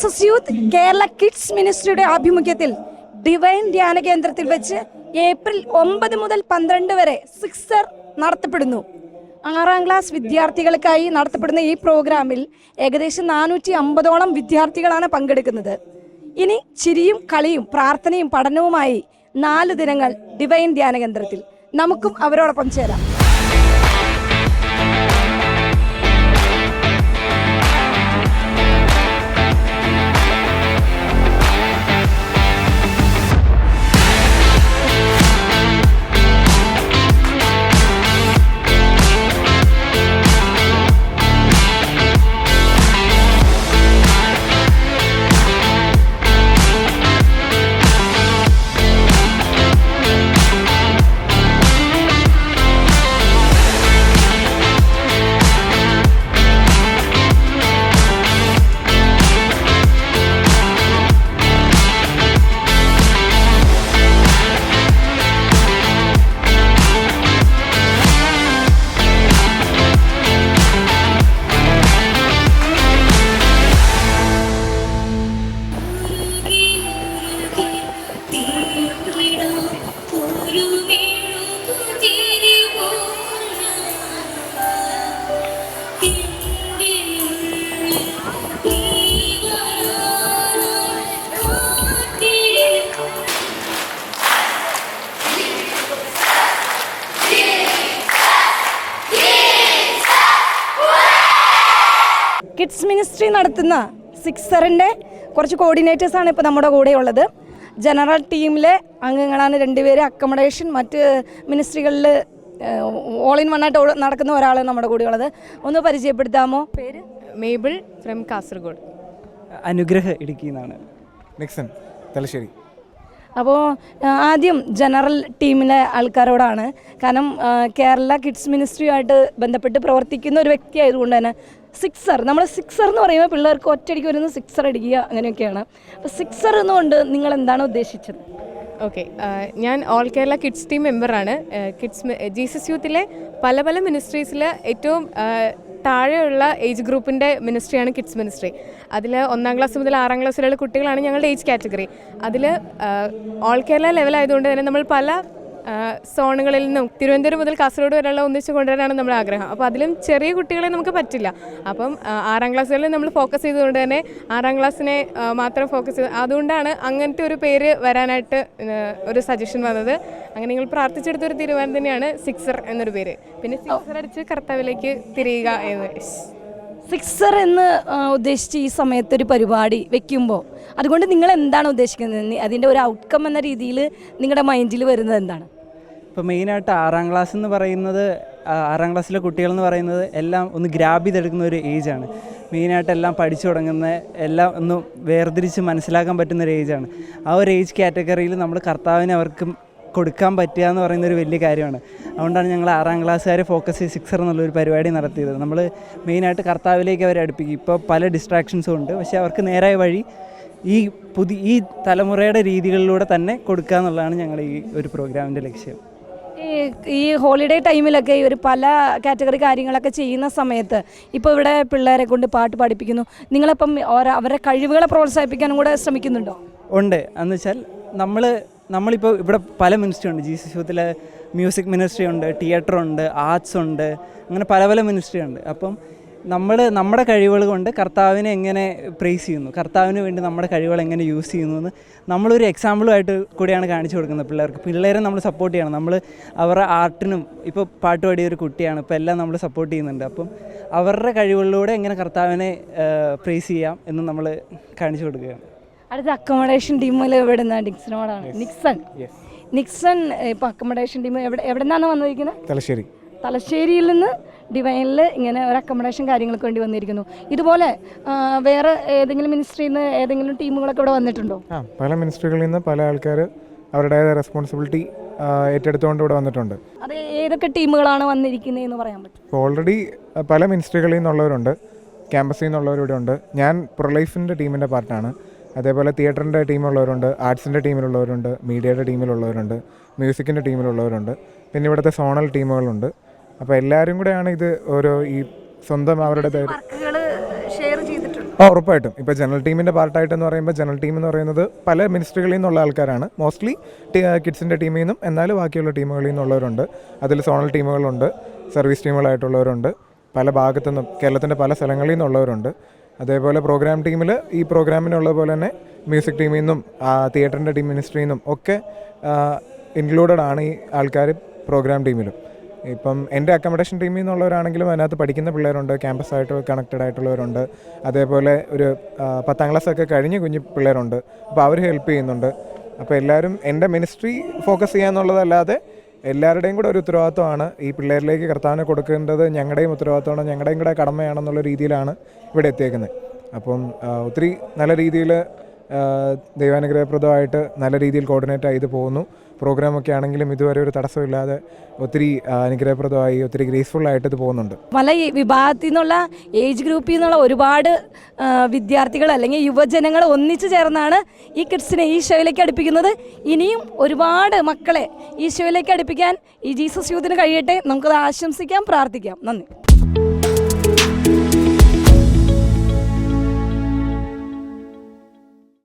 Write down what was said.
Jesus youth Kerala kids മിനിസ്ട്രിയുടെ ആഭിമുഖ്യത്തിൽ divine ധ്യാന കേന്ദ്രത്തിൽ വെച്ച് ഏപ്രിൽ 9 മുതൽ 12 വരെ സിക്സർ നടത്തപ്പെടുന്നു. 6ാം ക്ലാസ് വിദ്യാർത്ഥികൾക്കായി നടത്തപ്പെടുന്ന ഈ പ്രോഗ്രാമിൽ ഏകദേശം 450ഓളം വിദ്യാർത്ഥികളാണ് പങ്കെടുക്കുന്നത്. ഇനി ചിരിയും കളിയും പ്രാർത്ഥനയും പഠനവുമായി 4 ദിനങ്ങൾ ഡിവൈൻ ധ്യാന കേന്ദ്രത്തിൽ. നമുക്കും അവരോടൊപ്പം ചേരാം. കിഡ്സ് മിനിസ്ട്രി നടത്തുന്ന സിക്സറിൻ്റെ കുറച്ച് കോർഡിനേറ്റേഴ്സാണ് ഇപ്പോൾ നമ്മുടെ കൂടെ ഉള്ളത്. ജനറൽ ടീമിലെ അംഗങ്ങളാണ് 2 പേര്. അക്കോമഡേഷൻ മറ്റ് മിനിസ്ട്രികളിൽ ഓൾ ഇൻ വണ്ണായിട്ട് നടക്കുന്ന ഒരാൾ നമ്മുടെ കൂടെ ഉള്ളത്. ഒന്ന് പരിചയപ്പെടുത്താമോ? പേര്? Mabel from Kasaragod. അനുഗ്രഹ ഇടുക്കി എന്നാണ്. നിക്സൺ തലശ്ശേരി. അപ്പോൾ ആദ്യം ജനറൽ ടീമിലെ ആൾക്കാരോടാണ്. കാരണം കേരള കിഡ്സ് മിനിസ്ട്രിയുമായിട്ട് ബന്ധപ്പെട്ട് പ്രവർത്തിക്കുന്ന ഒരു വ്യക്തി ആയതുകൊണ്ട് തന്നെ സിക്സർ, നമ്മൾ സിക്സർ എന്ന് പറയുമ്പോൾ പിള്ളേർക്ക് ഒറ്റയടിക്ക് വരുന്ന സിക്സർ അടിക്കുക അങ്ങനെയൊക്കെയാണ്. അപ്പോൾ സിക്സർ എന്നുകൊണ്ട് നിങ്ങൾ എന്താണ് ഉദ്ദേശിച്ചത്? ഓക്കെ, ഞാൻ ഓൾ കേരള കിഡ്സ് ടീം മെമ്പറാണ്. ജീസസ് യൂത്തിലെ പല മിനിസ്ട്രീസിൽ ഏറ്റവും താഴെയുള്ള ഏജ് ഗ്രൂപ്പിൻ്റെ മിനിസ്ട്രിയാണ് കിഡ്സ് മിനിസ്ട്രി. അതിൽ 1ാം ക്ലാസ് മുതൽ 6ാം ക്ലാസ് വരെയുള്ള കുട്ടികളാണ് ഞങ്ങളുടെ ഏജ് കാറ്റഗറി. അതിൽ ഓൾ കേരള ലെവലായതുകൊണ്ട് തന്നെ നമ്മൾ പല സോണുകളിൽ നിന്നും തിരുവനന്തപുരം മുതൽ കാസർഗോഡ് വരെയുള്ള ഒന്നിച്ച് കൊണ്ടുവരാനാണ് നമ്മുടെ ആഗ്രഹം. അപ്പോൾ അതിലും ചെറിയ കുട്ടികളെ നമുക്ക് പറ്റില്ല. അപ്പം 6ാം ക്ലാസ്സുകളിൽ നമ്മൾ ഫോക്കസ് ചെയ്തുകൊണ്ട് തന്നെ 6ാം ക്ലാസ്സിനെ മാത്രം ഫോക്കസ് ചെയ്ത്, അതുകൊണ്ടാണ് അങ്ങനത്തെ ഒരു പേര് വരാനായിട്ട് ഒരു സജഷൻ വന്നത്. അങ്ങനെ നിങ്ങൾ പ്രാർത്ഥിച്ചെടുത്തൊരു തീരുമാനം തന്നെയാണ് സിക്സർ എന്നൊരു പേര്. പിന്നെ സിക്സർ അടിച്ച് കർത്താവിലേക്ക് തിരിയുക എന്ന്. സിക്സർ എന്ന് ഉദ്ദേശിച്ച് ഈ സമയത്തൊരു പരിപാടി വെക്കുമ്പോൾ അതുകൊണ്ട് നിങ്ങൾ എന്താണ് ഉദ്ദേശിക്കുന്നത്? അതിൻ്റെ ഒരു ഔട്ട്കം എന്ന രീതിയിൽ നിങ്ങളുടെ മൈൻഡിൽ വരുന്നത് എന്താണ്? ഇപ്പോൾ മെയിനായിട്ട് 6ാം ക്ലാസ് എന്ന് പറയുന്നത്, 6ാം ക്ലാസ്സിലെ കുട്ടികളെന്ന് പറയുന്നത് എല്ലാം ഒന്ന് ഗ്രാബ് ചെയ്തെടുക്കുന്ന ഒരു ഏജാണ്. മെയിനായിട്ട് എല്ലാം പഠിച്ചു തുടങ്ങുന്ന, എല്ലാം ഒന്ന് വേർതിരിച്ച് മനസ്സിലാക്കാൻ പറ്റുന്ന ഒരു ഏജാണ്. ആ ഒരു ഏജ് കാറ്റഗറിയിൽ നമ്മൾ കർത്താവിനെ അവർക്ക് കൊടുക്കാൻ പറ്റുക എന്ന് പറയുന്നൊരു വലിയ കാര്യമാണ്. അതുകൊണ്ടാണ് ഞങ്ങൾ 6ാം ക്ലാസ്സുകാരെ ഫോക്കസ് ചെയ്ത് സിക്സർ എന്നുള്ളൊരു പരിപാടി നടത്തിയത്. നമ്മൾ മെയിനായിട്ട് കർത്താവിലേക്ക് അവരെ അടുപ്പിക്കും. ഇപ്പോൾ പല ഡിസ്ട്രാക്ഷൻസും ഉണ്ട്, പക്ഷേ അവർക്ക് നേരായ വഴി ഈ തലമുറയുടെ രീതികളിലൂടെ തന്നെ കൊടുക്കുക എന്നുള്ളതാണ് ഞങ്ങളുടെ ഈ ഒരു പ്രോഗ്രാമിൻ്റെ ലക്ഷ്യം. ഈ ഹോളിഡേ ടൈമിലൊക്കെ ഒരു പല കാറ്റഗറി കാര്യങ്ങളൊക്കെ ചെയ്യുന്ന സമയത്ത് ഇപ്പോൾ ഇവിടെ പിള്ളേരെ കൊണ്ട് പാട്ട് പഠിപ്പിക്കുന്നു. നിങ്ങളിപ്പം അവരുടെ കഴിവുകളെ പ്രോത്സാഹിപ്പിക്കാനും കൂടെ ശ്രമിക്കുന്നുണ്ടോ? ഉണ്ട്. എന്ന് വെച്ചാൽ നമ്മളിപ്പോൾ ഇവിടെ പല മിനിസ്ട്രി ഉണ്ട്. ജീസസ് യൂത്തിലെ മ്യൂസിക് മിനിസ്ട്രി ഉണ്ട്, തിയേറ്റർ ഉണ്ട്, ആർട്സ് ഉണ്ട്, അങ്ങനെ പല മിനിസ്ട്രി ഉണ്ട്. അപ്പം നമ്മുടെ കഴിവുകൾ കൊണ്ട് കർത്താവിനെ എങ്ങനെ പ്രൈസ് ചെയ്യുന്നു, കർത്താവിന് വേണ്ടി നമ്മുടെ കഴിവുകൾ എങ്ങനെ യൂസ് ചെയ്യുന്നു എന്ന് നമ്മളൊരു എക്സാമ്പിളുമായിട്ട് കൂടിയാണ് കാണിച്ചു കൊടുക്കുന്നത് പിള്ളേർക്ക്. പിള്ളേരെ നമ്മൾ സപ്പോർട്ട് ചെയ്യണം. നമ്മൾ അവരുടെ ആർട്ടിനും, ഇപ്പോൾ പാട്ട് പാടിയ ഒരു കുട്ടിയാണ്, ഇപ്പോൾ എല്ലാം നമ്മൾ സപ്പോർട്ട് ചെയ്യുന്നുണ്ട്. അപ്പം അവരുടെ കഴിവുകളിലൂടെ എങ്ങനെ കർത്താവിനെ പ്രൈസ് ചെയ്യാം എന്ന് നമ്മൾ കാണിച്ചു കൊടുക്കുകയാണ്. അടുത്ത അക്കോമഡേഷൻ ടീമിൽ എവിടെ നിന്നാണ്? ഡിക്സനോടാണ്. നിക്സൺ ഇപ്പോൾ അക്കോമഡേഷൻ ടീം എവിടെ നിന്നാണ് വന്നിരിക്കുന്നത്? തലശ്ശേരിയിൽ നിന്ന് ഡിവൈനിൽ ഇങ്ങനെ ഒരു അക്കോമഡേഷൻ കാര്യങ്ങൾക്ക് വേണ്ടി വന്നിരിക്കുന്നു. ഇതുപോലെ വേറെ ഏതെങ്കിലും മിനിസ്ട്രിയിൽ നിന്ന് ഏതെങ്കിലും ടീമുകളൊക്കെ ഇവിടെ വന്നിട്ടുണ്ടോ? പല മിനിസ്ട്രികളിൽ നിന്ന് പല ആൾക്കാർ അവരുടേതായ റെസ്പോൺസിബിലിറ്റി ഏറ്റെടുത്തുകൊണ്ട് ഇവിടെ വന്നിട്ടുണ്ട്. അത് ഏതൊക്കെ ടീമുകളാണ് വന്നിരിക്കുന്നതെന്ന് പറയാൻ പറ്റും? ഓൾറെഡി പല മിനിസ്ട്രികളിൽ നിന്നുള്ളവരുണ്ട്, ക്യാമ്പസിൽ നിന്നുള്ളവരിവിടെ ഉണ്ട്. ഞാൻ പ്രൊലൈഫിൻ്റെ ടീമിൻ്റെ പാർട്ടാണ്. അതേപോലെ തിയേറ്ററിൻ്റെ ടീമുള്ളവരുണ്ട്, ആർട്സിൻ്റെ ടീമിലുള്ളവരുണ്ട്, മീഡിയയുടെ ടീമിലുള്ളവരുണ്ട്, മ്യൂസിക്കിൻ്റെ ടീമിലുള്ളവരുണ്ട്, പിന്നെ ഇവിടുത്തെ സോണൽ ടീമുകളുണ്ട്. അപ്പോൾ എല്ലാവരും കൂടെയാണ് ഇത് ഓരോ ഈ സ്വന്തം അവരുടെ ഷെയർ ചെയ്തിട്ടുണ്ട്. ഉറപ്പായിട്ടും ഇപ്പോൾ ജനറൽ ടീമിൻ്റെ പാർട്ടായിട്ടെന്ന് പറയുമ്പോൾ ജനറൽ ടീം എന്ന് പറയുന്നത് പല മിനിസ്ട്രികളിൽ നിന്നുള്ള ആൾക്കാരാണ്. മോസ്റ്റ്ലി കിഡ്സിൻ്റെ ടീമിൽ നിന്നും, എന്നാൽ ബാക്കിയുള്ള ടീമുകളിൽ നിന്നുള്ളവരുണ്ട്. അതിൽ സോണൽ ടീമുകളുണ്ട്, സർവീസ് ടീമുകളായിട്ടുള്ളവരുണ്ട്, പല ഭാഗത്തു നിന്നും കേരളത്തിൻ്റെ പല സ്ഥലങ്ങളിൽ നിന്നുള്ളവരുണ്ട്. അതേപോലെ പ്രോഗ്രാം ടീമിൽ ഈ പ്രോഗ്രാമിനുള്ള പോലെ തന്നെ മ്യൂസിക് ടീമിൽ നിന്നും തിയേറ്ററിൻ്റെ ടീം, മിനിസ്ട്രിയിൽ നിന്നും ഒക്കെ ഇൻക്ലൂഡഡ് ആണ് ഈ ആൾക്കാർ പ്രോഗ്രാം ടീമിലും. ഇപ്പം എൻ്റെ അക്കോമഡേഷൻ ടീമിൽ നിന്നുള്ളവരാണെങ്കിലും അതിനകത്ത് പഠിക്കുന്ന പിള്ളേരുണ്ട്, ക്യാമ്പസായിട്ട് കണക്റ്റഡ് ആയിട്ടുള്ളവരുണ്ട്. അതേപോലെ ഒരു 10ാം ക്ലാസ്സൊക്കെ കഴിഞ്ഞ് കുഞ്ഞു പിള്ളേരുണ്ട്. അപ്പോൾ അവർ ഹെൽപ്പ് ചെയ്യുന്നുണ്ട്. അപ്പോൾ എല്ലാവരും എൻ്റെ മിനിസ്ട്രി ഫോക്കസ് ചെയ്യാന്നുള്ളതല്ലാതെ എല്ലാവരുടെയും കൂടെ ഒരു ഉത്തരവാദിത്വമാണ് ഈ പിള്ളേരിലേക്ക് കർത്താവിനെ കൊടുക്കേണ്ടത്. ഞങ്ങളുടെയും ഉത്തരവാദിത്വമാണ്, ഞങ്ങളുടെയും കൂടെ കടമയാണെന്നുള്ള രീതിയിലാണ് ഇവിടെ എത്തിയേക്കുന്നത്. അപ്പം ഒത്തിരി നല്ല രീതിയിൽ ദൈവാനുഗ്രഹപ്രദമായിട്ട് നല്ല രീതിയിൽ കോർഡിനേറ്റ് ചെയ്ത് പോകുന്നു. പ്രോഗ്രാമൊക്കെ ആണെങ്കിലും ഇതുവരെ ഒരു തടസ്സമില്ലാതെ ഒത്തിരി അനുഗ്രഹപ്രദമായി ഒത്തിരി ഗ്രേസ്ഫുള്ളായിട്ട് ഇത് പോകുന്നുണ്ട്. പല വിഭാഗത്തിൽ നിന്നുള്ള ഏജ് ഗ്രൂപ്പിൽ നിന്നുള്ള ഒരുപാട് വിദ്യാർത്ഥികൾ അല്ലെങ്കിൽ യുവജനങ്ങൾ ഒന്നിച്ചു ചേർന്നാണ് ഈ കിഡ്സിനെ ഈ ഷോയിലേക്ക് അടുപ്പിക്കുന്നത്. ഇനിയും ഒരുപാട് മക്കളെ ഈ ഷോയിലേക്ക് അടുപ്പിക്കാൻ ഈ ജീസസ് യൂത്തിന് കഴിയട്ടെ. നമുക്കത് ആശംസിക്കാം, പ്രാർത്ഥിക്കാം. നന്ദി.